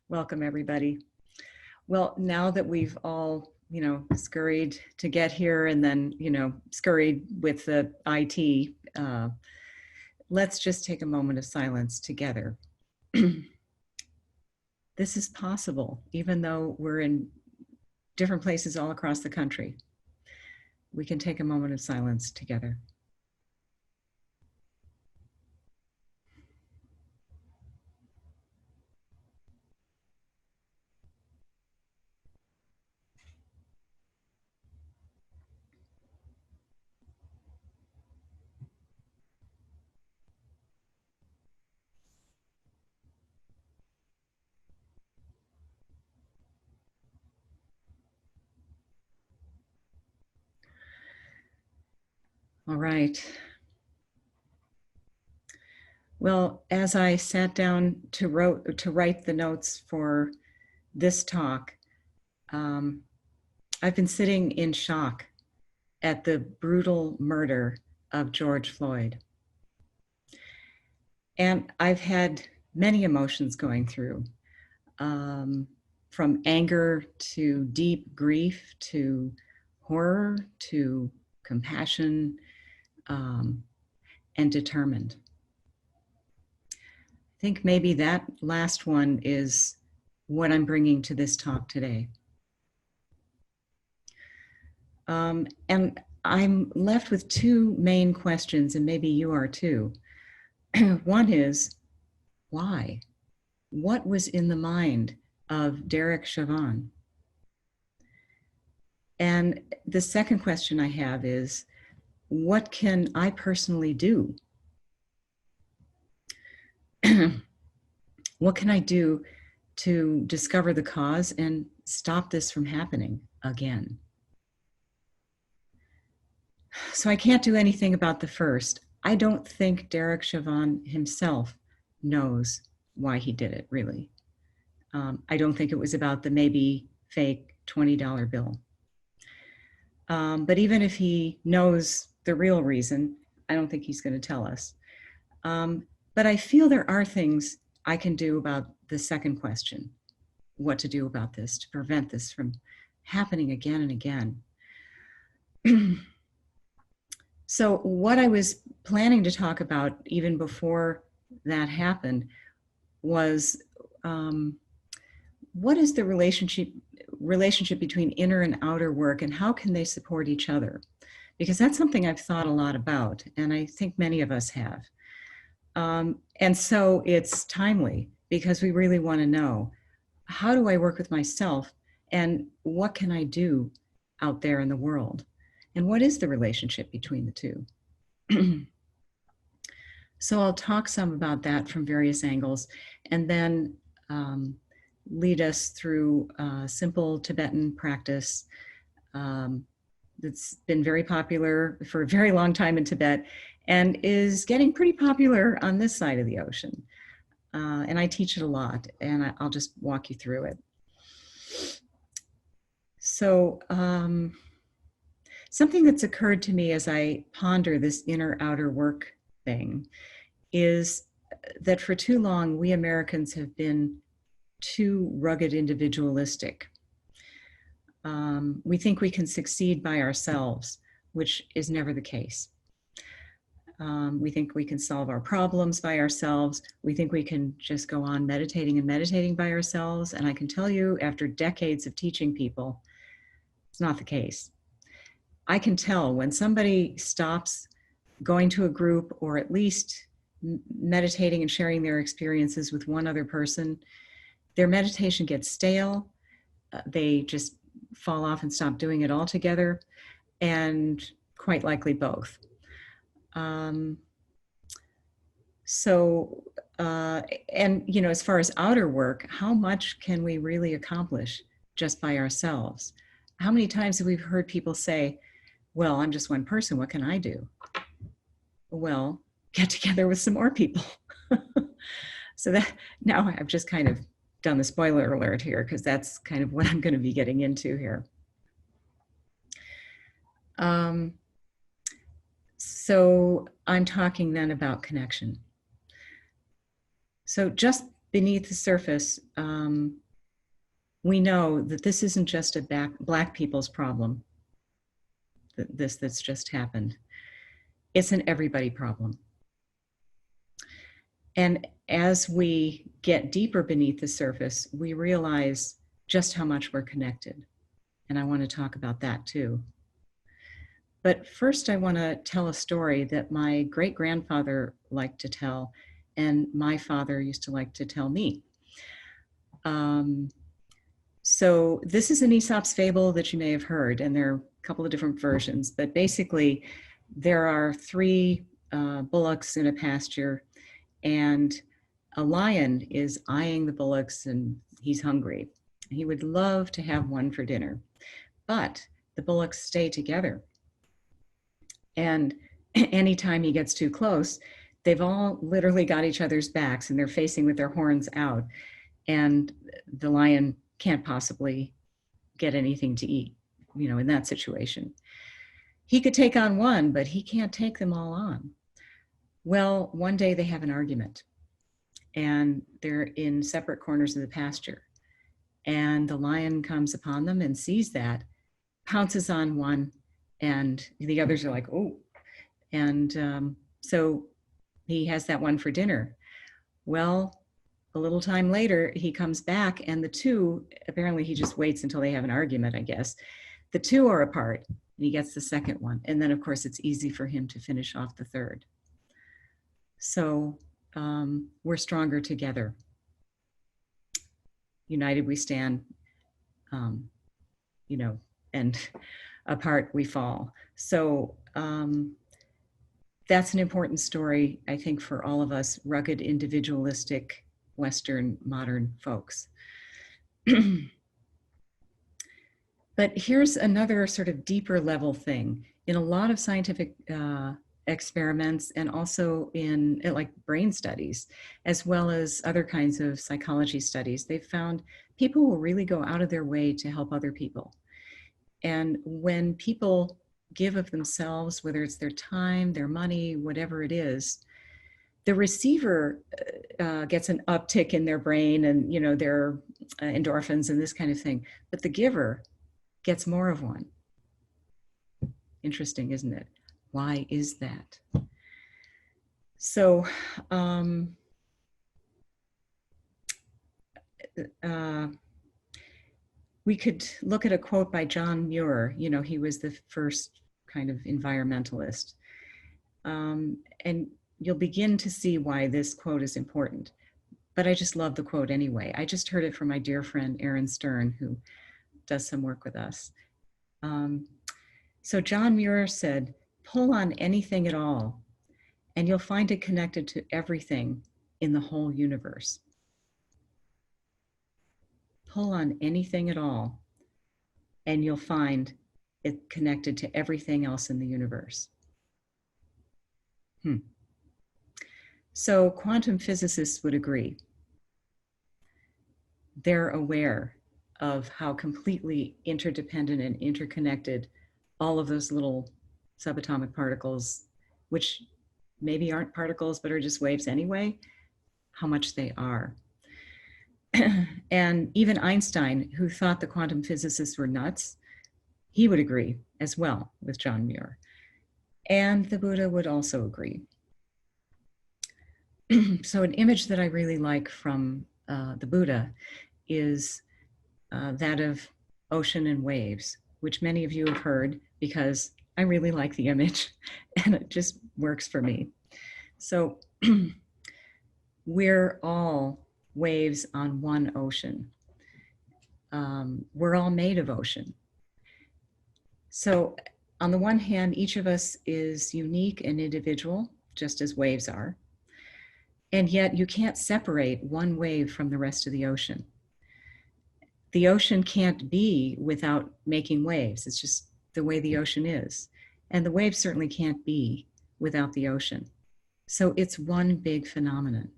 Welcome, everybody. Well, now that we've all, scurried to get here and then, scurried with the IT, let's just take a moment of silence together. This is possible, even though we're in different places all across the country. We can take a moment of silence together. All right. Well, as I sat down to write the notes for this talk, I've been sitting in shock at the brutal murder of George Floyd. And I've had many emotions going through, from anger to deep grief to horror to compassion, and determined. I think maybe that last one is what I'm bringing to this talk today. And I'm left with two main questions, and maybe you are too. One is, why? What was in the mind of Derek Chauvin? And the second question I have is, what can I personally do? What can I do to discover the cause and stop this from happening again? So I can't do anything about the first. I don't think Derek Chauvin himself knows why he did it, really. I don't think it was about the maybe fake $20 bill. But even if he knows the real reason, I don't think he's going to tell us. But I feel there are things I can do about the second question, what to do about this to prevent this from happening again and again. So what I was planning to talk about even before that happened was, what is the relationship between inner and outer work, and how can they support each other? Because that's something I've thought a lot about, and I think many of us have. And so it's timely because we really want to know, how do I work with myself, and what can I do out there in the world? And what is the relationship between the two? So I'll talk some about that from various angles, and then lead us through a simple Tibetan practice that's been very popular for a very long time in Tibet and is getting pretty popular on this side of the ocean. And I teach it a lot, and I'll just walk you through it. So something that's occurred to me as I ponder this inner-outer work thing is that for too long, we Americans have been too rugged individualistic. We think we can succeed by ourselves, which is never the case. We think we can solve our problems by ourselves. We think we can just go on meditating and meditating by ourselves. And I can tell you, after decades of teaching people, it's not the case. I can tell when somebody stops going to a group, or at least meditating and sharing their experiences with one other person, their meditation gets stale. They just fall off and stop doing it altogether, and quite likely both. And as far as outer work, how much can we really accomplish just by ourselves? How many times have we heard people say, well, I'm just one person, what can I do? Well, get together with some more people. So that, now I've just kind of done the spoiler alert here, because that's kind of what I'm going to be getting into here. So I'm talking then about connection. So just beneath the surface, we know that this isn't just a Black people's problem, that's just happened. It's an everybody problem. And as we get deeper beneath the surface, we realize just how much we're connected. And I want to talk about that too. But first, I want to tell a story that my great-grandfather liked to tell, and my father used to like to tell me. So this is an Aesop's fable that you may have heard, and there are a couple of different versions, but basically there are three bullocks in a pasture, and a lion is eyeing the bullocks, and he's hungry. He would love to have one for dinner, but the bullocks stay together. And anytime he gets too close, they've all literally got each other's backs, and they're facing with their horns out, and the lion can't possibly get anything to eat, you know, in that situation. He could take on one, but he can't take them all on. Well, one day they have an argument, and they're in separate corners of the pasture. And the lion comes upon them and sees that, pounces on one, and the others are like, oh. And so he has that one for dinner. Well, a little time later, he comes back, and the two, apparently he just waits until they have an argument, I guess. The two are apart, and he gets the second one. And then, of course, it's easy for him to finish off the third. So we're stronger together. United we stand, you know, and apart we fall. So that's an important story, I think, for all of us rugged, individualistic, Western, modern folks. But here's another sort of deeper level thing. In a lot of scientific experiments, and also in like brain studies, as well as other kinds of psychology studies, they've found people will really go out of their way to help other people. And when people give of themselves, whether it's their time, their money, whatever it is, the receiver gets an uptick in their brain and, you know, their endorphins and this kind of thing. But the giver gets more of one. Interesting, isn't it? Why is that? So we could look at a quote by John Muir. You know, he was the first kind of environmentalist. And you'll begin to see why this quote is important. But I just love the quote anyway. I just heard it from my dear friend, Aaron Stern, who does some work with us. So John Muir said, pull on anything at all, and you'll find it connected to everything in the whole universe. Pull on anything at all, and you'll find it connected to everything else in the universe. So quantum physicists would agree. They're aware of how completely interdependent and interconnected all of those little subatomic particles, which maybe aren't particles but are just waves anyway, how much they are. And even Einstein, who thought the quantum physicists were nuts, he would agree as well with John Muir. And the Buddha would also agree. So an image that I really like from the Buddha is that of ocean and waves, which many of you have heard because I really like the image and it just works for me. So we're all waves on one ocean. We're all made of ocean. So on the one hand, each of us is unique and individual, just as waves are. And yet you can't separate one wave from the rest of the ocean. The ocean can't be without making waves. It's just the way the ocean is. And the waves certainly can't be without the ocean. So it's one big phenomenon.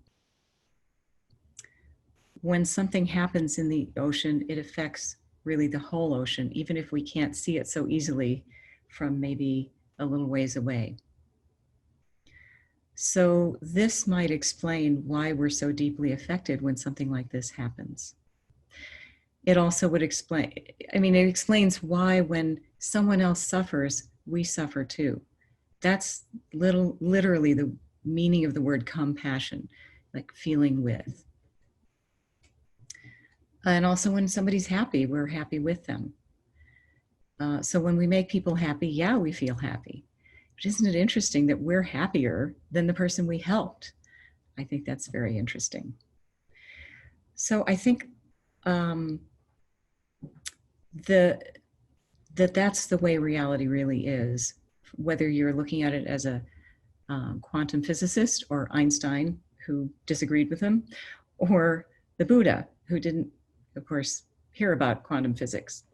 When something happens in the ocean, it affects really the whole ocean, even if we can't see it so easily from maybe a little ways away. So this might explain why we're so deeply affected when something like this happens. It also would explain, I mean, it explains why when someone else suffers, we suffer too. That's literally the meaning of the word compassion, like feeling with. And also when somebody's happy, we're happy with them. So when we make people happy, yeah, we feel happy. But isn't it interesting that we're happier than the person we helped? I think that's very interesting. So I think that's the way reality really is, whether you're looking at it as a quantum physicist or Einstein, who disagreed with him, or the Buddha, who didn't, of course, hear about quantum physics.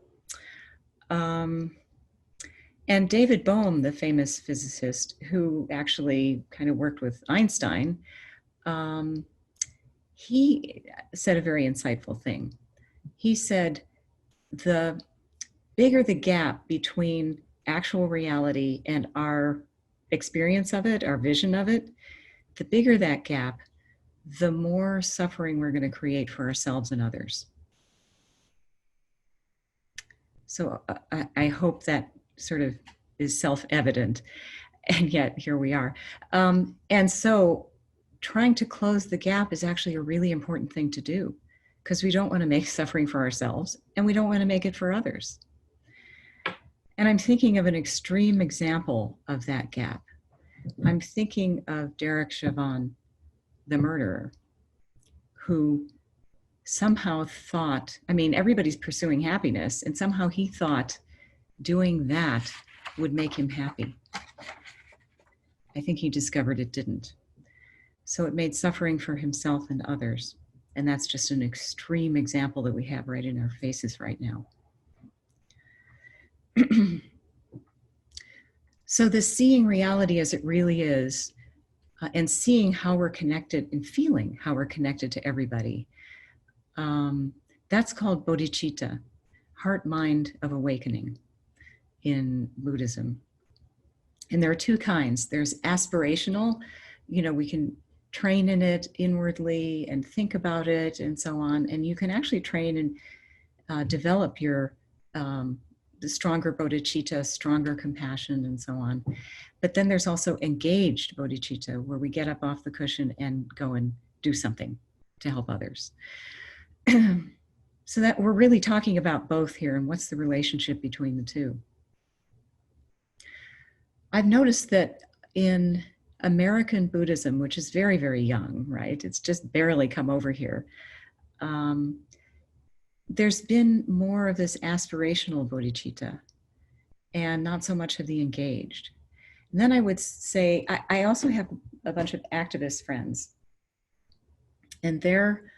And David Bohm, the famous physicist who actually kind of worked with Einstein, he said a very insightful thing. He said, the bigger the gap between actual reality and our experience of it, our vision of it, the bigger that gap, the more suffering we're going to create for ourselves and others. So I hope that sort of is self-evident, and yet here we are. And so trying to close the gap is actually a really important thing to do, because we don't want to make suffering for ourselves and we don't want to make it for others. And I'm thinking of an extreme example of that gap. I'm thinking of Derek Chauvin, the murderer, who somehow thought, I mean, everybody's pursuing happiness, and somehow he thought doing that would make him happy. I think he discovered it didn't. So it made suffering for himself and others. And that's just an extreme example that we have right in our faces right now. So the seeing reality as it really is, and seeing how we're connected and feeling how we're connected to everybody, that's called Bodhichitta, heart-mind of awakening in Buddhism. And there are two kinds. There's aspirational, we can train in it inwardly and think about it and so on. And you can actually train and develop your the stronger bodhicitta, stronger compassion, and so on. But then there's also engaged bodhicitta, where we get up off the cushion and go and do something to help others. So that we're really talking about both here, and what's the relationship between the two. I've noticed that in American Buddhism, which is very, very young, right? It's just barely come over here. There's been more of this aspirational bodhicitta and not so much of the engaged. And then I would say, I also have a bunch of activist friends, and they're,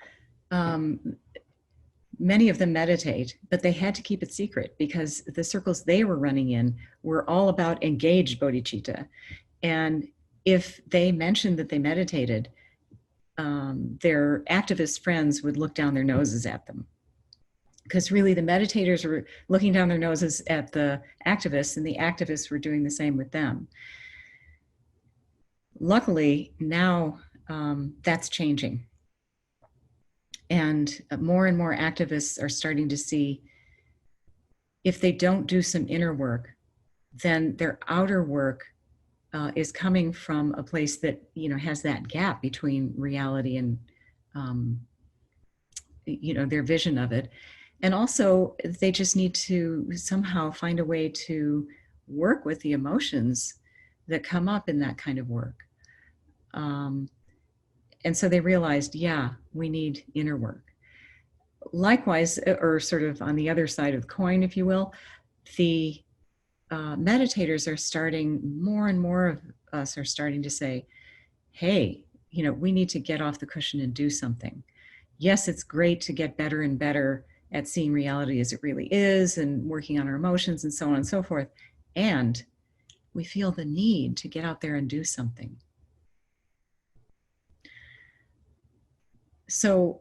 many of them meditate, but they had to keep it secret because the circles they were running in were all about engaged bodhicitta. And if they mentioned that they meditated, their activist friends would look down their noses at them. Because really the meditators were looking down their noses at the activists, and the activists were doing the same with them. Luckily, now that's changing. And more activists are starting to see, if they don't do some inner work, then their outer work is coming from a place that, has that gap between reality and, their vision of it. And also, they just need to somehow find a way to work with the emotions that come up in that kind of work. And so they realized, yeah, we need inner work. Likewise, or sort of on the other side of the coin, if you will, the meditators are starting, more and more of us are starting to say, hey, we need to get off the cushion and do something. Yes, it's great to get better and better at seeing reality as it really is and working on our emotions and so on and so forth. And we feel the need to get out there and do something. So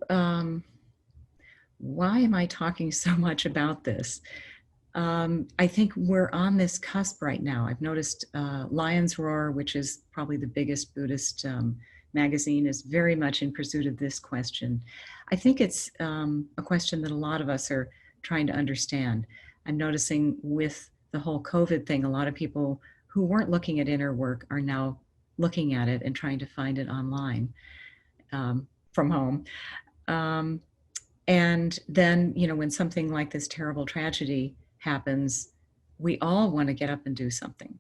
why am I talking so much about this? I think we're on this cusp right now. I've noticed Lion's Roar, which is probably the biggest Buddhist magazine, is very much in pursuit of this question. I think it's a question that a lot of us are trying to understand. I'm noticing with the whole COVID thing, a lot of people who weren't looking at inner work are now looking at it and trying to find it online from home. And then, you know, when something like this terrible tragedy happens, we all want to get up and do something.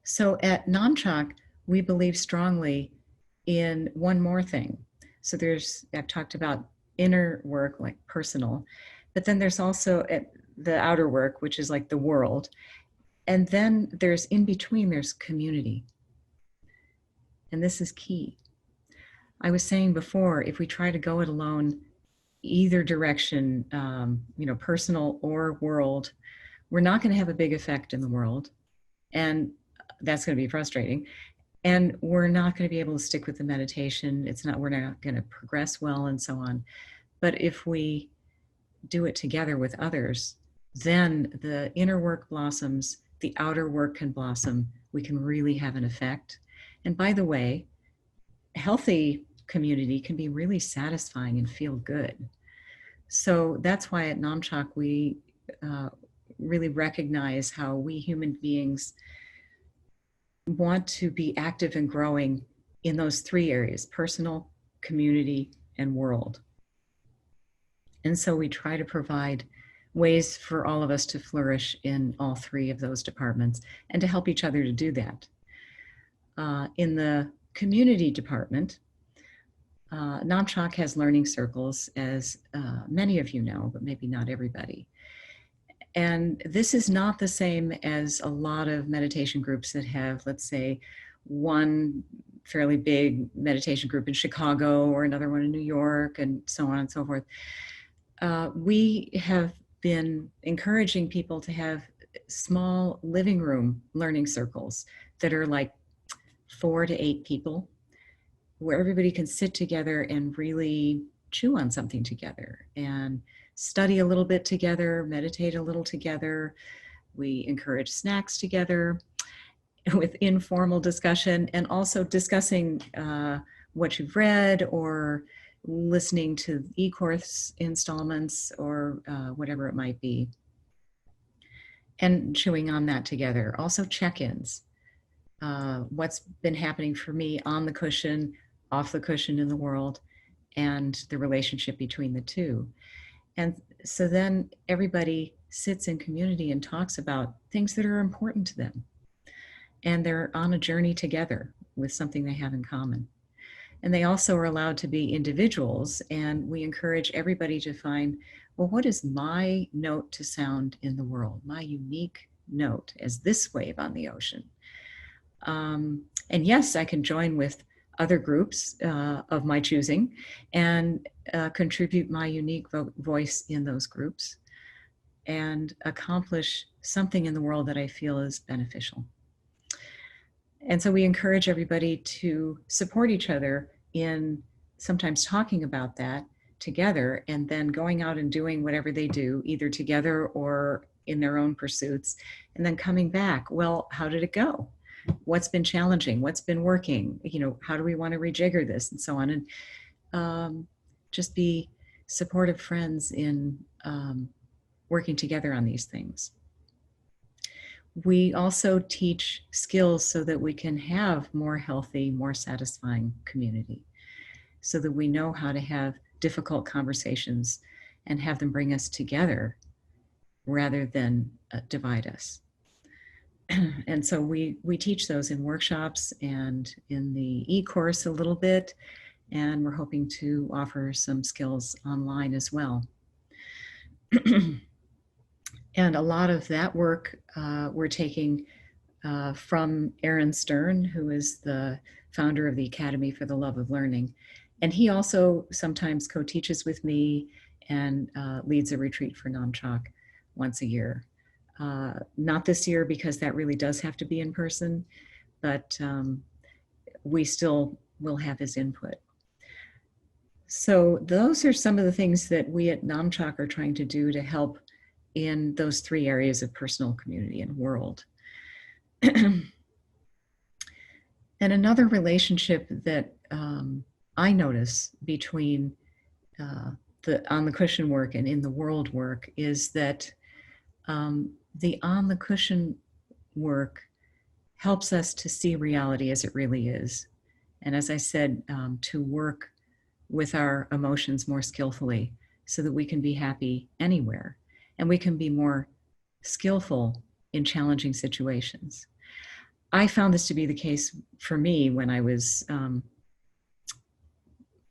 So at Namchak, we believe strongly in one more thing. So I've talked about inner work, like personal, but then there's also the outer work, which is like the world. And then there's in between, there's community. And this is key. I was saying before, if we try to go it alone, either direction, you know, personal or world, we're not going to have a big effect in the world. And that's going to be frustrating. And we're not going to be able to stick with the meditation. We're not going to progress well and so on. But if we do it together with others, then the inner work blossoms, the outer work can blossom. We can really have an effect. And by the way, healthy community can be really satisfying and feel good. So that's why at Namchak we really recognize how we human beings want to be active and growing in those three areas: personal, community, and world. And so we try to provide ways for all of us to flourish in all three of those departments and to help each other to do that. In the community department, Namchak has learning circles, as many of you know, but maybe not everybody. And this is not the same as a lot of meditation groups that have, let's say, one fairly big meditation group in Chicago or another one in New York and so on and so forth. We have been encouraging people to have small living room learning circles that are like 4 to 8 people, where everybody can sit together and really chew on something together and study a little bit together, meditate a little together. We encourage snacks together with informal discussion, and also discussing what you've read or listening to e-course installments or whatever it might be, and chewing on that together. Also check-ins. What's been happening for me on the cushion, off the cushion in the world, and the relationship between the two. And so then everybody sits in community and talks about things that are important to them. And they're on a journey together with something they have in common. And they also are allowed to be individuals, and we encourage everybody to find, well, what is my note to sound in the world? My unique note as this wave on the ocean. And yes, I can join with other groups of my choosing and contribute my unique voice in those groups and accomplish something in the world that I feel is beneficial. And so we encourage everybody to support each other in sometimes talking about that together and then going out and doing whatever they do, either together or in their own pursuits, and then coming back. Well, how did it go? What's been challenging? What's been working? You know, how do we want to rejigger this and so on? And just be supportive friends in working together on these things. We also teach skills so that we can have more healthy, more satisfying community, so that we know how to have difficult conversations and have them bring us together rather than divide us. And so we teach those in workshops and in the e-course a little bit, and we're hoping to offer some skills online as well. And a lot of that work we're taking from Aaron Stern, who is the founder of the Academy for the Love of Learning. And he also sometimes co-teaches with me and leads a retreat for Namchak once a year. Not this year, because that really does have to be in person, but we still will have his input. So those are some of the things that we at Namchak are trying to do to help in those three areas of personal, community, and world. And another relationship that I notice between the on the cushion work and in the world work is that the on the cushion work helps us to see reality as it really is. And as I said, to work with our emotions more skillfully so that we can be happy anywhere and we can be more skillful in challenging situations. I found this to be the case for me when I was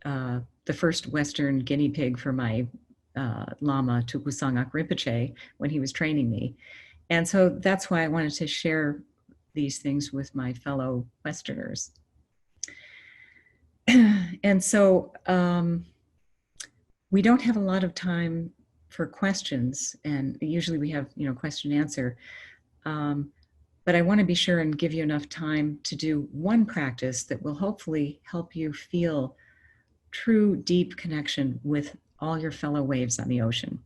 the first Western guinea pig for my Lama Tsomo Rinpoche when he was training me. And so that's why I wanted to share these things with my fellow Westerners. And so we don't have a lot of time for questions, and usually we have, question answer. But I want to be sure and give you enough time to do one practice that will hopefully help you feel true, deep connection with all your fellow waves on the ocean.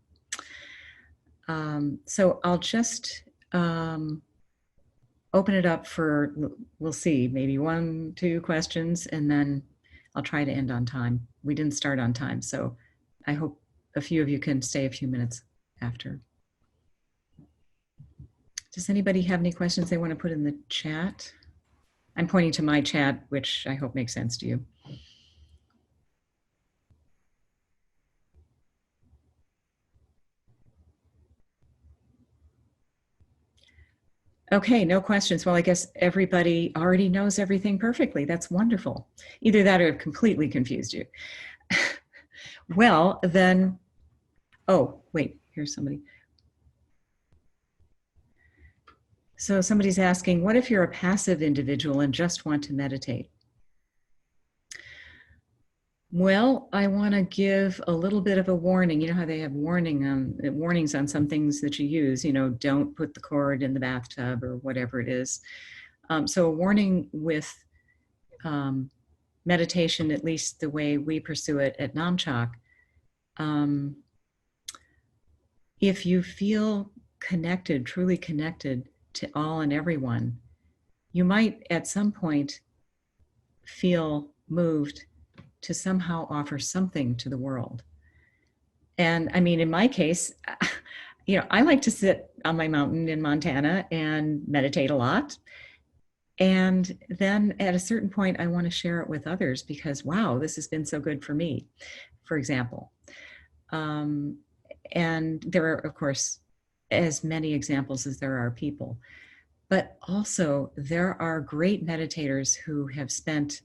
So I'll just open it up for, we'll see, maybe 1, 2 questions, and then I'll try to end on time. We didn't start on time, so I hope a few of you can stay a few minutes after. Does anybody have any questions they want to put in the chat? I'm pointing to my chat, which I hope makes sense to you. Okay, no questions. Well, I guess everybody already knows everything perfectly. That's wonderful. Either that or I've completely confused you. Well, then, oh, wait, here's somebody. So somebody's asking, what if you're a passive individual and just want to meditate? Well, I want to give a little bit of a warning. You know how they have warnings on some things that you use, don't put the cord in the bathtub or whatever it is. So a warning with meditation, at least the way we pursue it at Namchak, if you feel connected, truly connected to all and everyone, you might at some point feel moved to somehow offer something to the world. And I mean, in my case, I like to sit on my mountain in Montana and meditate a lot. And then at a certain point, I want to share it with others because, wow, this has been so good for me, for example. And there are, of course, as many examples as there are people. But also, there are great meditators who have spent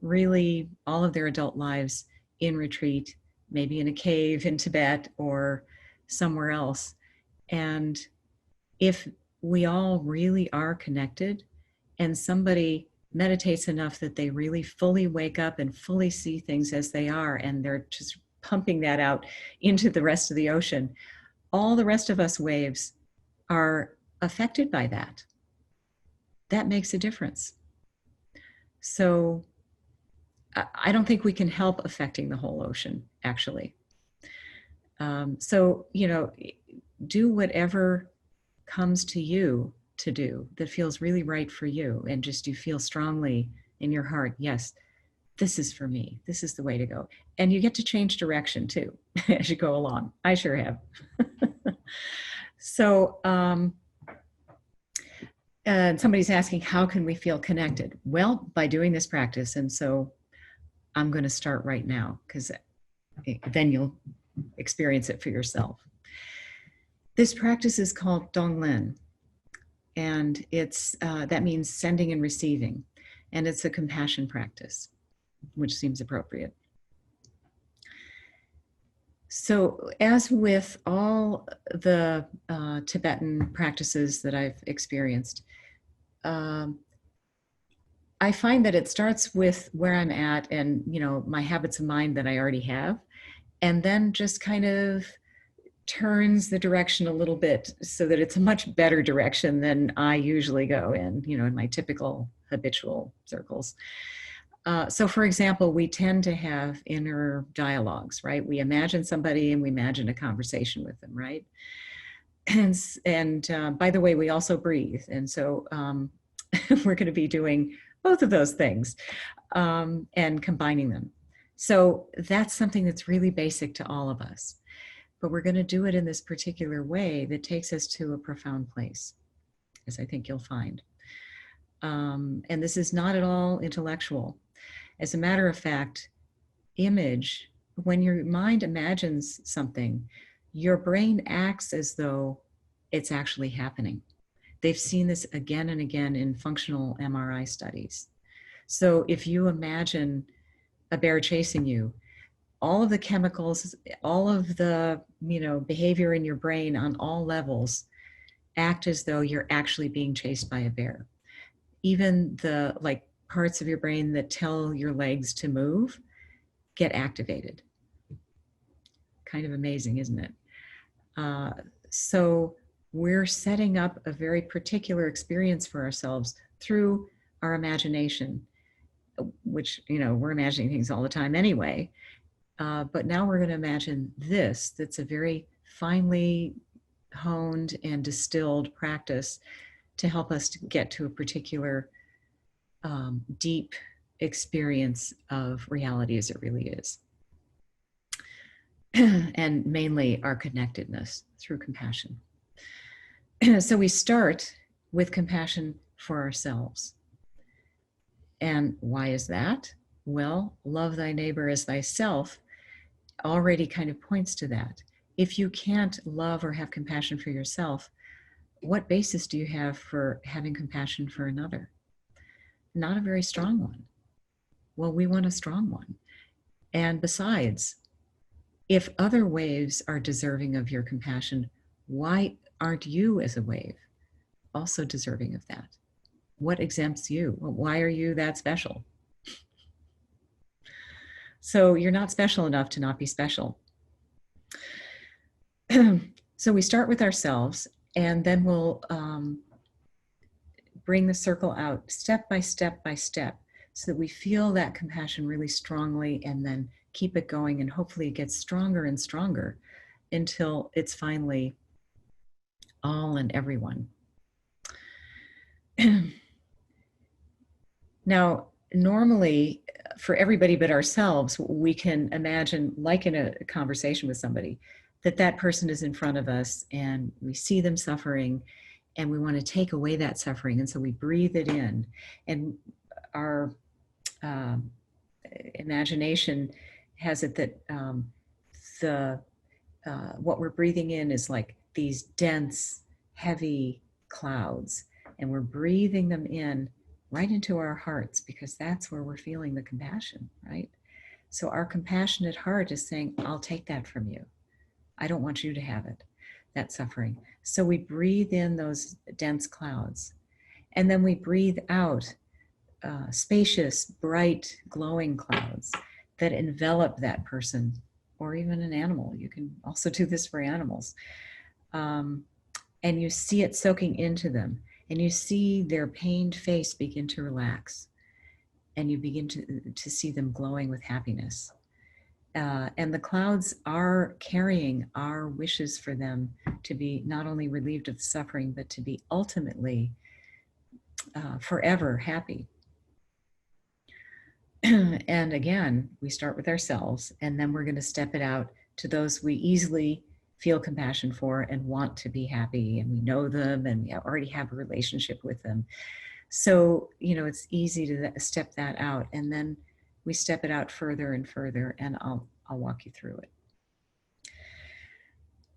really all of their adult lives in retreat, maybe in a cave in Tibet or somewhere else. And if we all really are connected and somebody meditates enough that they really fully wake up and fully see things as they are, and they're just pumping that out into the rest of the ocean, all the rest of us waves are affected by that. That makes a difference. So I don't think we can help affecting the whole ocean, actually. So, do whatever comes to you to do that feels really right for you, and just you feel strongly in your heart, yes, this is for me. This is the way to go. And you get to change direction too as you go along. I sure have. So, and somebody's asking, how can we feel connected? Well, by doing this practice. And so I'm going to start right now because then you'll experience it for yourself. This practice is called DONG LIN, and it's that means sending and receiving, and it's a compassion practice, which seems appropriate. So as with all the Tibetan practices that I've experienced, I find that it starts with where I'm at and, my habits of mind that I already have, and then just kind of turns the direction a little bit so that it's a much better direction than I usually go in, in my typical habitual circles. So for example, we tend to have inner dialogues, right? We imagine somebody and we imagine a conversation with them, right? And by the way, we also breathe. And so we're going to be doing both of those things and combining them. So that's something that's really basic to all of us. But we're going to do it in this particular way that takes us to a profound place, as I think you'll find. And this is not at all intellectual. As a matter of fact, image, when your mind imagines something, your brain acts as though it's actually happening. They've seen this again and again in functional MRI studies. So if you imagine a bear chasing you, all of the chemicals, all of the behavior in your brain on all levels act as though you're actually being chased by a bear. Even the parts of your brain that tell your legs to move get activated. Kind of amazing, isn't it? So we're setting up a very particular experience for ourselves through our imagination, which, we're imagining things all the time anyway. But now we're going to imagine this, that's a very finely honed and distilled practice to help us to get to a particular deep experience of reality as it really is. And mainly our connectedness through compassion. So we start with compassion for ourselves. And why is that? Well, love thy neighbor as thyself already kind of points to that. If you can't love or have compassion for yourself, what basis do you have for having compassion for another? Not a very strong one. Well, we want a strong one. And besides, if other waves are deserving of your compassion, why aren't you as a wave also deserving of that? What exempts you? Well, why are you that special? So you're not special enough to not be special. So we start with ourselves, and then we'll bring the circle out step by step by step so that we feel that compassion really strongly, and then keep it going, and hopefully it gets stronger and stronger until it's finally all and everyone. Now, normally, for everybody but ourselves, we can imagine, like in a conversation with somebody, that person is in front of us and we see them suffering and we want to take away that suffering. And so we breathe it in. And our imagination has it that what we're breathing in is like these dense, heavy clouds. And we're breathing them in right into our hearts, because that's where we're feeling the compassion, right? So our compassionate heart is saying, I'll take that from you. I don't want you to have it, that suffering. So we breathe in those dense clouds, and then we breathe out spacious, bright, glowing clouds that envelop that person, or even an animal. You can also do this for animals. And you see it soaking into them. And you see their pained face begin to relax, and you begin to see them glowing with happiness. And the clouds are carrying our wishes for them to be not only relieved of the suffering, but to be ultimately forever happy. And again, we start with ourselves, and then we're going to step it out to those we easily feel compassion for and want to be happy, and we know them and we already have a relationship with them. So, it's easy to step that out, and then we step it out further and further, and I'll walk you through it.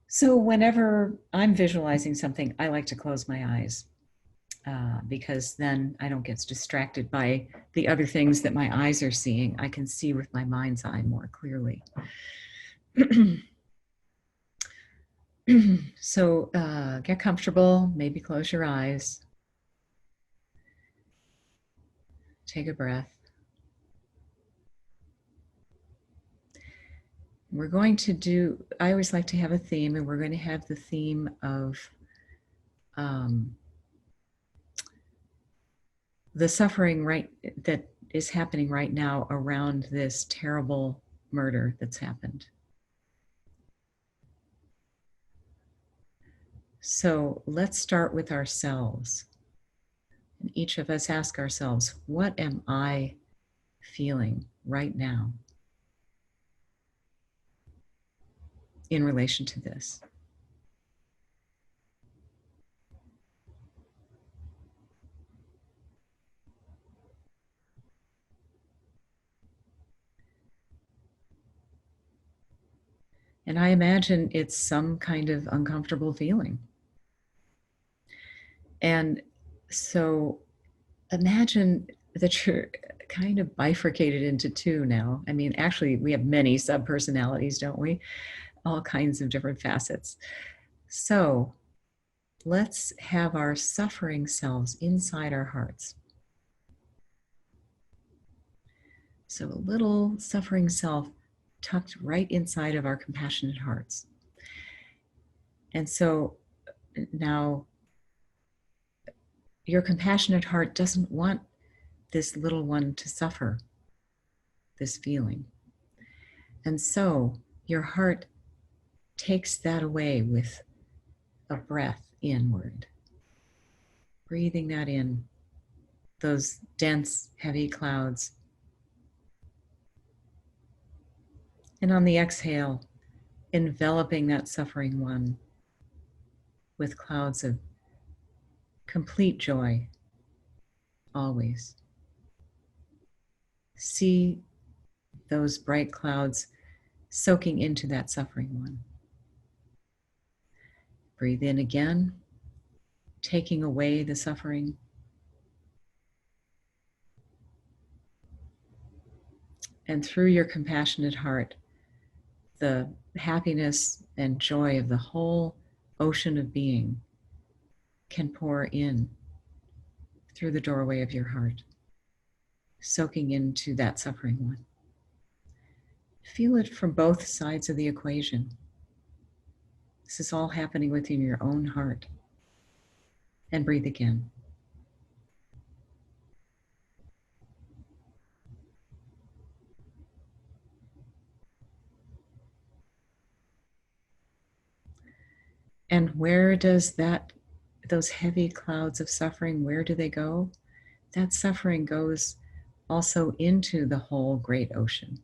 So whenever I'm visualizing something, I like to close my eyes because then I don't get distracted by the other things that my eyes are seeing. I can see with my mind's eye more clearly. So get comfortable, maybe close your eyes. Take a breath. We're going to do, I always like to have a theme, and we're going to have the theme of the suffering, right, that is happening right now around this terrible murder that's happened. So let's start with ourselves. And each of us ask ourselves, what am I feeling right now in relation to this? And I imagine it's some kind of uncomfortable feeling. And so imagine that you're kind of bifurcated into two now. I mean, actually, we have many sub-personalities, don't we? All kinds of different facets. So let's have our suffering selves inside our hearts. So a little suffering self tucked right inside of our compassionate hearts. And so now your compassionate heart doesn't want this little one to suffer this feeling. And so your heart takes that away with a breath inward, breathing that in, those dense, heavy clouds. And on the exhale, enveloping that suffering one with clouds of complete joy, always. See those bright clouds soaking into that suffering one. Breathe in again, taking away the suffering. And through your compassionate heart, the happiness and joy of the whole ocean of being can pour in through the doorway of your heart, soaking into that suffering one. Feel it from both sides of the equation. This is all happening within your own heart. And breathe again. And where does those heavy clouds of suffering, where do they go? That suffering goes also into the whole great ocean.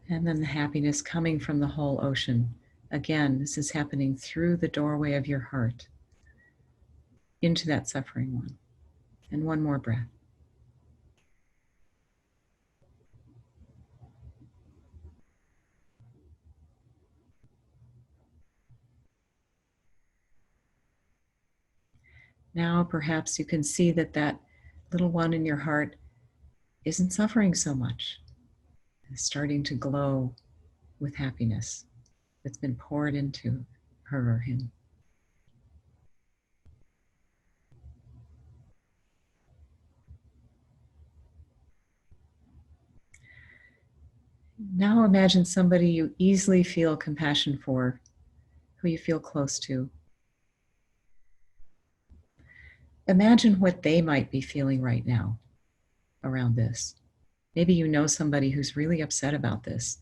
And then the happiness coming from the whole ocean. Again, this is happening through the doorway of your heart into that suffering one. And one more breath. Now perhaps you can see that little one in your heart isn't suffering so much. It's starting to glow with happiness that's been poured into her or him. Now imagine somebody you easily feel compassion for, who you feel close to. Imagine what they might be feeling right now around this. Maybe you know somebody who's really upset about this,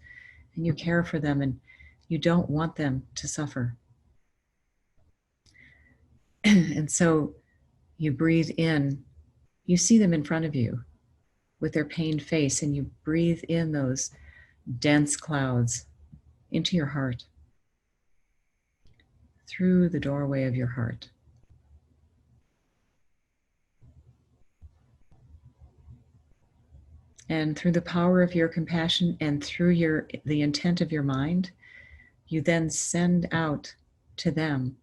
and you care for them and you don't want them to suffer. And so you breathe in, you see them in front of you with their pained face, and you breathe in those dense clouds into your heart, through the doorway of your heart. And through the power of your compassion and through the intent of your mind, you then send out to them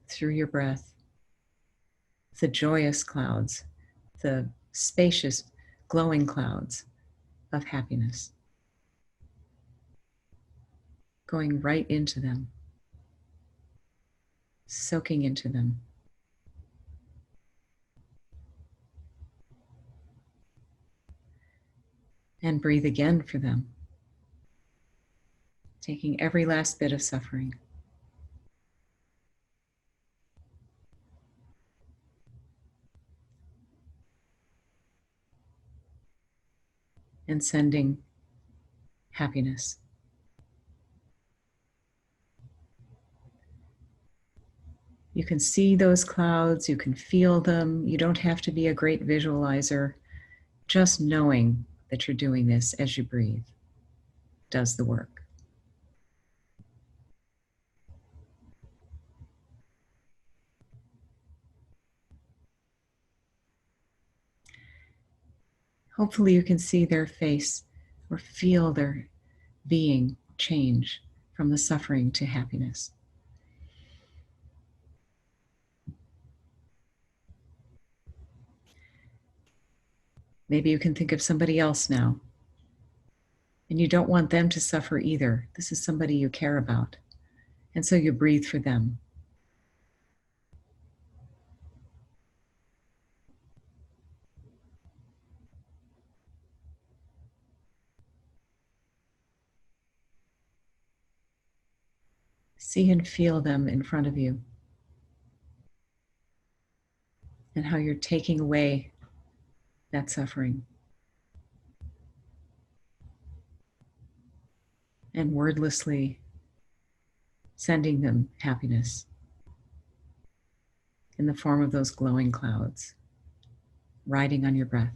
through your breath the joyous clouds, the spacious, glowing clouds of happiness, going right into them, soaking into them. And breathe again for them, taking every last bit of suffering. and sending happiness. You can see those clouds, you can feel them. You don't have to be a great visualizer. Just knowing that you're doing this as you breathe does the work. Hopefully you can see their face or feel their being change from the suffering to happiness. Maybe you can think of somebody else now, and you don't want them to suffer either. This is somebody you care about. And so you breathe for them. See and feel them in front of you, and how you're taking away that suffering. And wordlessly sending them happiness in the form of those glowing clouds, riding on your breath.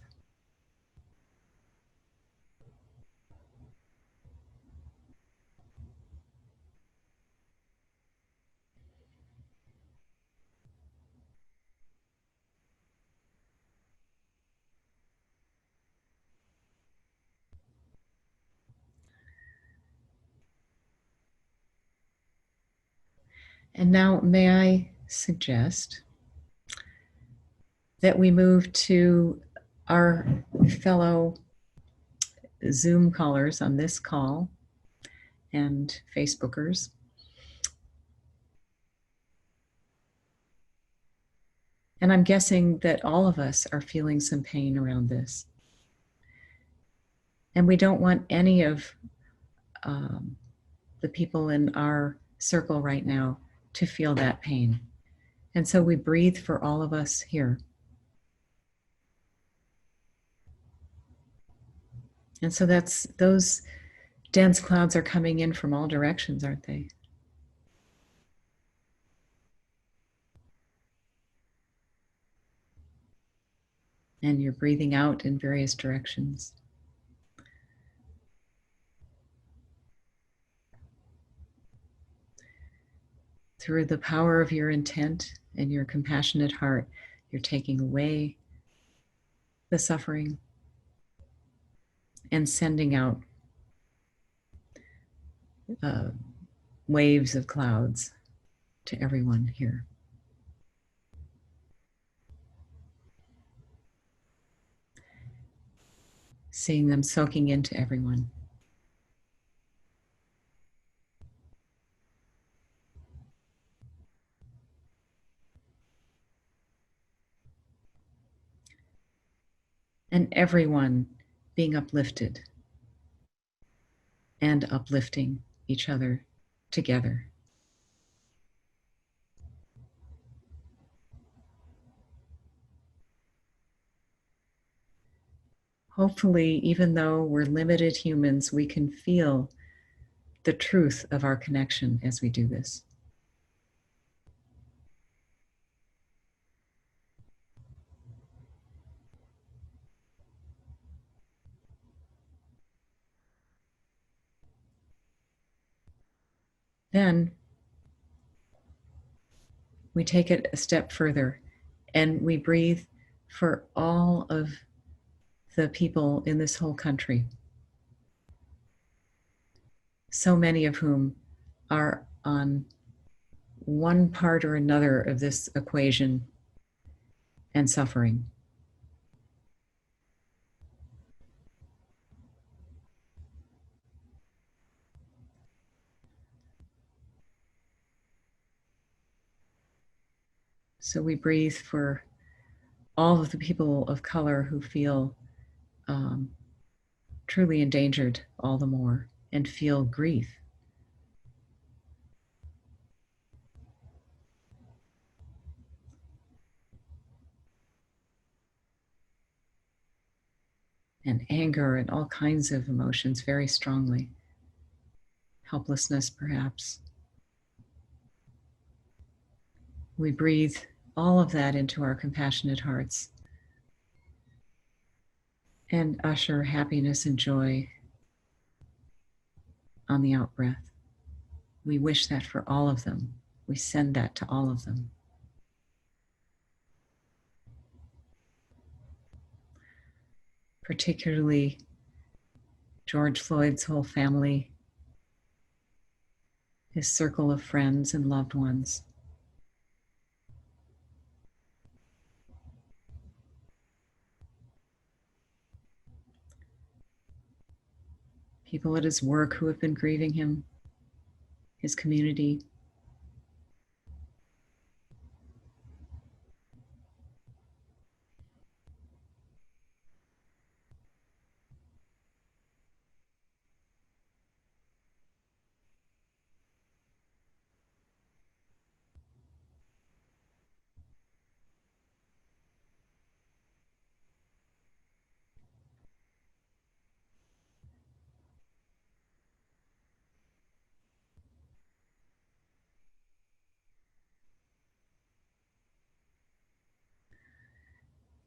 And now, may I suggest that we move to our fellow Zoom callers on this call and Facebookers. And I'm guessing that all of us are feeling some pain around this. And we don't want any of the people in our circle right now to feel that pain. And so we breathe for all of us here. And so those dense clouds are coming in from all directions, aren't they? And you're breathing out in various directions. Through the power of your intent and your compassionate heart, you're taking away the suffering and sending out waves of clouds to everyone here. Seeing them soaking into everyone. And everyone being uplifted and uplifting each other together. Hopefully, even though we're limited humans, we can feel the truth of our connection as we do this. Then we take it a step further and we breathe for all of the people in this whole country, so many of whom are on one part or another of this equation and suffering. So we breathe for all of the people of color who feel truly endangered all the more and feel grief. and anger and all kinds of emotions very strongly. Helplessness, perhaps. We breathe all of that into our compassionate hearts and usher happiness and joy on the out breath. We wish that for all of them. We send that to all of them. Particularly George Floyd's whole family, his circle of friends and loved ones. People at his work who have been grieving him, his community.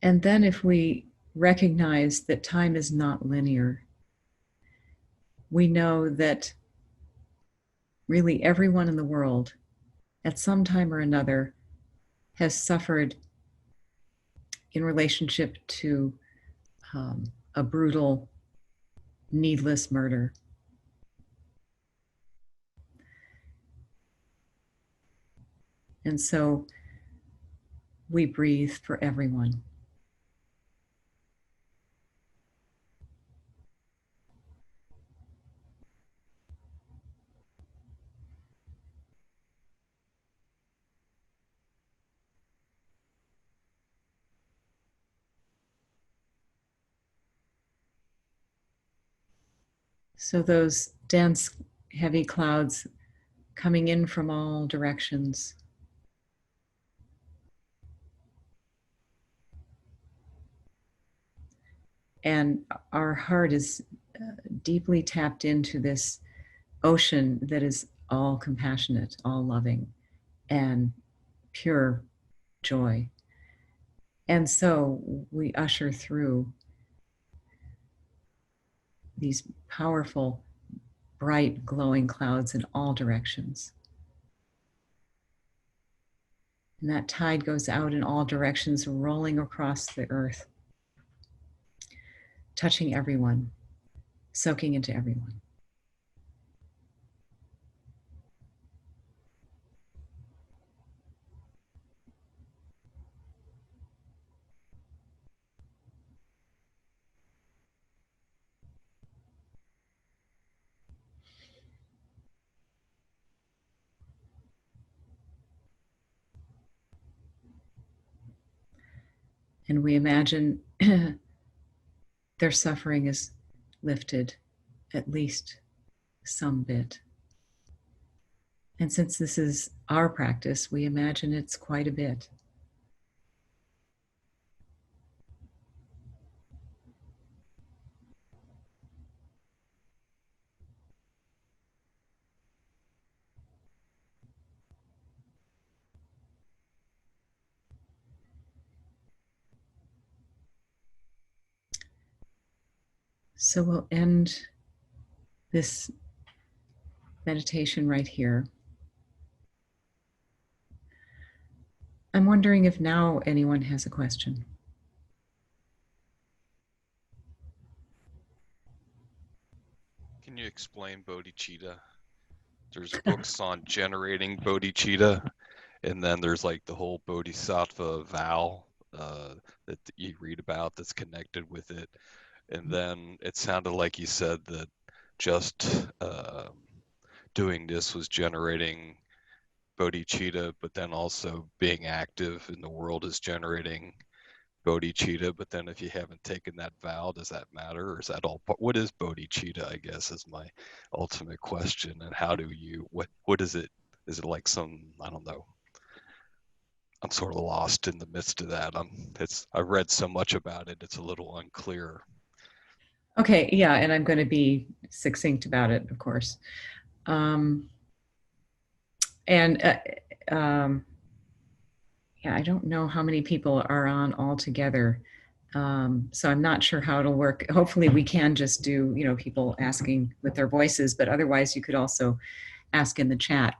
And then if we recognize that time is not linear, we know that really everyone in the world at some time or another has suffered in relationship to a brutal, needless murder. And so we breathe for everyone. So those dense, heavy clouds coming in from all directions. And our heart is deeply tapped into this ocean that is all compassionate, all loving, and pure joy. And so we usher through these powerful, bright, glowing clouds in all directions. And that tide goes out in all directions, rolling across the earth, touching everyone, soaking into everyone. And we imagine their suffering is lifted at least some bit. And since this is our practice, we imagine it's quite a bit. So we'll end this meditation right here. I'm wondering if now anyone has a question. Can you explain Bodhichitta? There's books on generating Bodhichitta, and then there's like the whole Bodhisattva vow that you read about that's connected with it. And then it sounded like you said that just doing this was generating Bodhichitta, but then also being active in the world is generating Bodhichitta. But then if you haven't taken that vow, does that matter? Or is that all? What is Bodhichitta, I guess, is my ultimate question. And how do you, what is it? Is it like some, I don't know. I'm sort of lost in the midst of that. I've read so much about it, it's a little unclear. Okay, yeah, and I'm going to be succinct about it, of course. And yeah, I don't know how many people are on all together. So I'm not sure how it'll work. Hopefully we can just do, people asking with their voices, but otherwise you could also ask in the chat.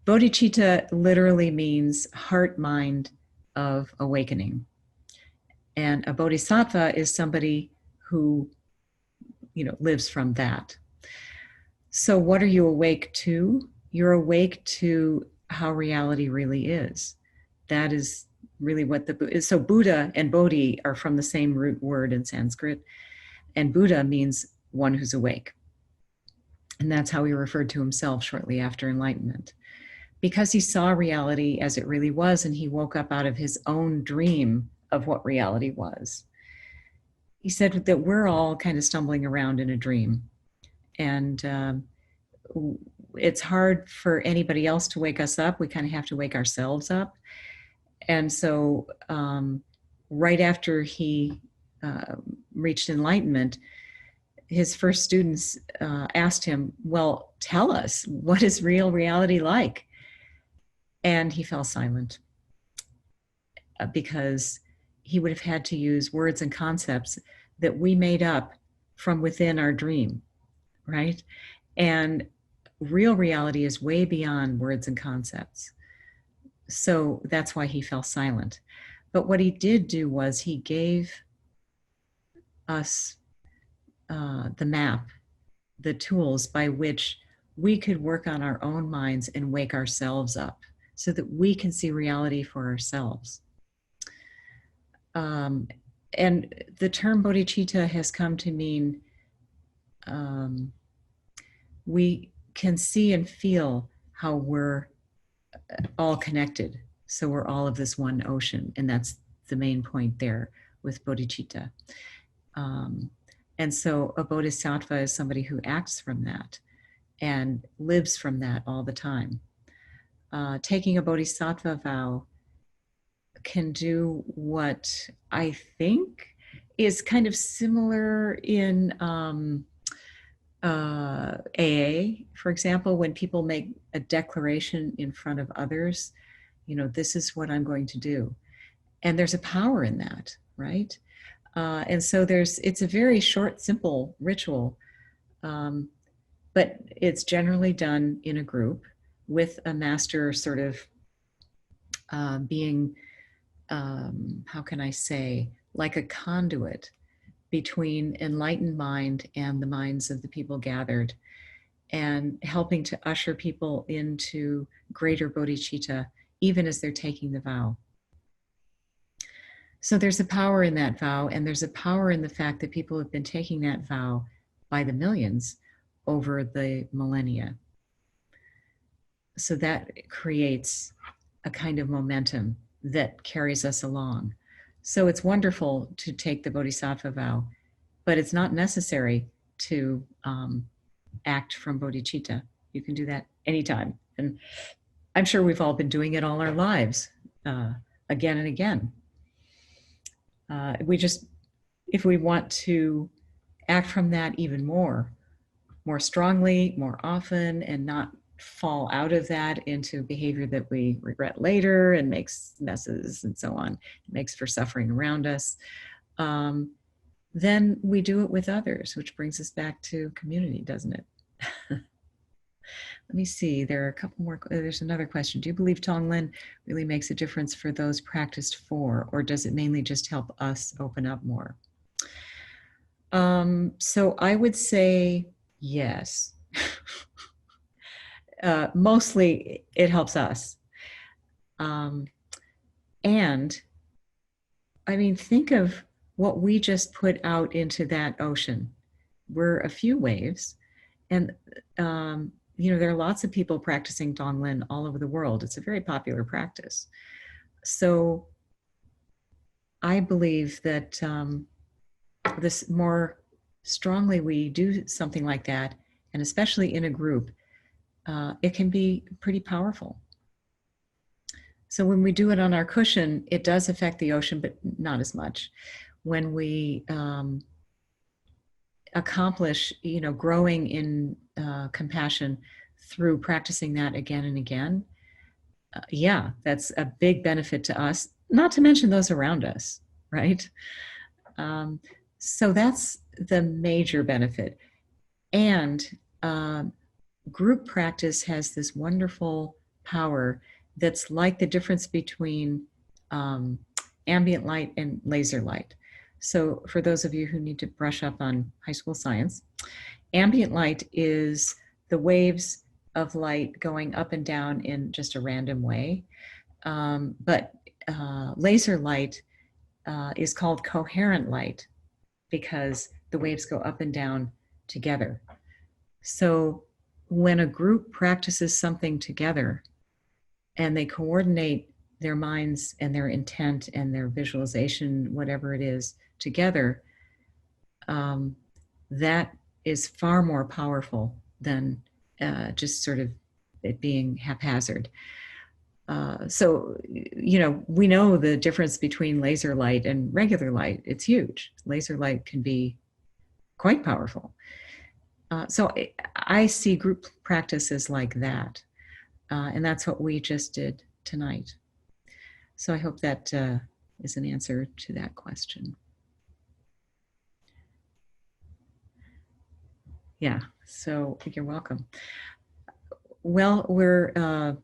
Bodhichitta literally means heart mind of awakening. And a bodhisattva is somebody who, lives from that. So what are you awake to? You're awake to how reality really is. That is really what so Buddha and Bodhi are from the same root word in Sanskrit. And Buddha means one who's awake. And that's how he referred to himself shortly after enlightenment. Because he saw reality as it really was, and he woke up out of his own dream of what reality was. He said that we're all kind of stumbling around in a dream. And it's hard for anybody else to wake us up. We kind of have to wake ourselves up. And so right after he reached enlightenment, his first students asked him, well, tell us, what is real reality like? And he fell silent because he would have had to use words and concepts that we made up from within our dream, right? And real reality is way beyond words and concepts. So that's why he fell silent. But what he did do was he gave us the map, the tools by which we could work on our own minds and wake ourselves up so that we can see reality for ourselves. And the term bodhicitta has come to mean we can see and feel how we're all connected. So we're all of this one ocean. And that's the main point there with bodhicitta. And so a bodhisattva is somebody who acts from that and lives from that all the time. Taking a bodhisattva vow can do what I think is kind of similar in AA, for example, when people make a declaration in front of others, this is what I'm going to do. And there's a power in that, right? And so it's a very short, simple ritual, but it's generally done in a group with a master sort of being, how can I say, like a conduit between enlightened mind and the minds of the people gathered, and helping to usher people into greater bodhicitta, even as they're taking the vow. So there's a power in that vow, and there's a power in the fact that people have been taking that vow by the millions over the millennia. So that creates a kind of momentum that carries us along. So it's wonderful to take the bodhisattva vow, but it's not necessary to act from bodhicitta. You can do that anytime. And I'm sure we've all been doing it all our lives, again and again. If we want to act from that even more strongly, more often, and not fall out of that into behavior that we regret later and makes messes and so on, it makes for suffering around us, then we do it with others, which brings us back to community, doesn't it? Let me see, there are a couple more, there's another question. Do you believe Tonglen really makes a difference for those practiced for, or does it mainly just help us open up more? So I would say yes. Mostly it helps us. And I mean, think of what we just put out into that ocean. We're a few waves, and there are lots of people practicing Dong Lin all over the world. It's a very popular practice. So I believe that this more strongly we do something like that, and especially in a group, it can be pretty powerful. So when we do it on our cushion, it does affect the ocean, but not as much. when we accomplish, growing in compassion through practicing that again and again, yeah, that's a big benefit to us, not to mention those around us, right? So that's the major benefit. And group practice has this wonderful power that's like the difference between ambient light and laser light. So for those of you who need to brush up on high school science, ambient light is the waves of light going up and down in just a random way. But laser light is called coherent light because the waves go up and down together. So when a group practices something together and they coordinate their minds and their intent and their visualization, whatever it is, together, that is far more powerful than just sort of it being haphazard. So, we know the difference between laser light and regular light. It's huge. Laser light can be quite powerful. So I see group practices like that. And that's what we just did tonight. So I hope that is an answer to that question. Yeah, so you're welcome. Well, we're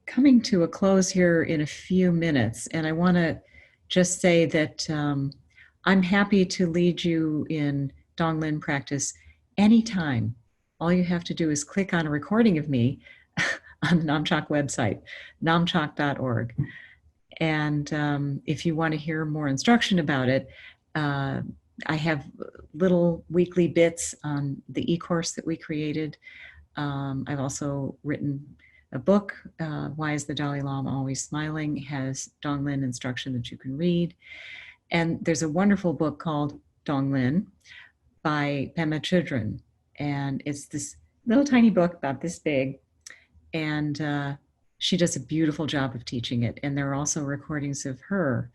coming to a close here in a few minutes, and I want to just say that I'm happy to lead you in Dong Lin practice anytime. All you have to do is click on a recording of me on the Namchak website, namchak.org. And if you want to hear more instruction about it, I have little weekly bits on the e-course that we created. I've also written a book, Why is the Dalai Lama Always Smiling? It has Dong Lin instruction that you can read. And there's a wonderful book called Dong Lin by Pema Chodron. And it's this little tiny book about this big. And she does a beautiful job of teaching it. And there are also recordings of her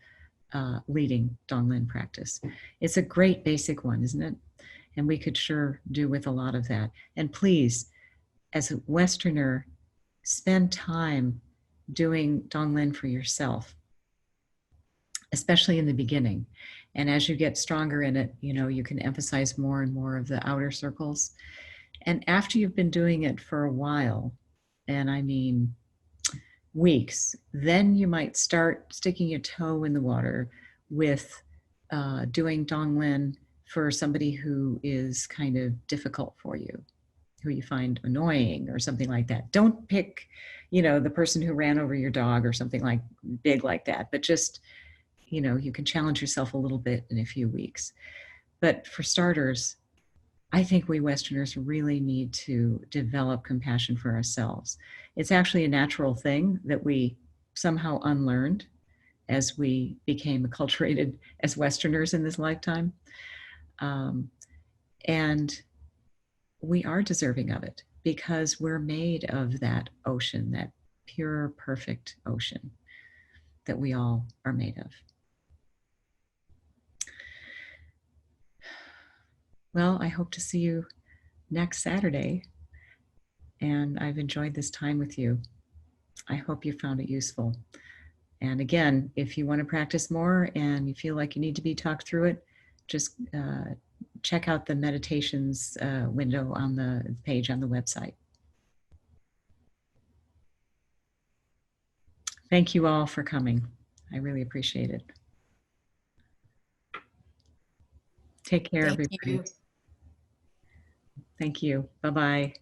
leading Dong Lin practice. It's a great basic one, isn't it? And we could sure do with a lot of that. And please, as a Westerner, spend time doing Dong Lin for yourself, especially in the beginning. And as you get stronger in it, you can emphasize more and more of the outer circles. And after you've been doing it for a while, and I mean weeks, then you might start sticking your toe in the water with doing Dong Lin for somebody who is kind of difficult for you, who you find annoying or something like that. Don't pick, the person who ran over your dog or something like big like that, but just, you can challenge yourself a little bit in a few weeks. But for starters, I think we Westerners really need to develop compassion for ourselves. It's actually a natural thing that we somehow unlearned as we became acculturated as Westerners in this lifetime. And we are deserving of it because we're made of that ocean, that pure, perfect ocean that we all are made of. Well, I hope to see you next Saturday. And I've enjoyed this time with you. I hope you found it useful. And again, if you want to practice more and you feel like you need to be talked through it, just check out the meditations window on the page on the website. Thank you all for coming. I really appreciate it. Take care, everybody. You. Thank you. Bye-bye.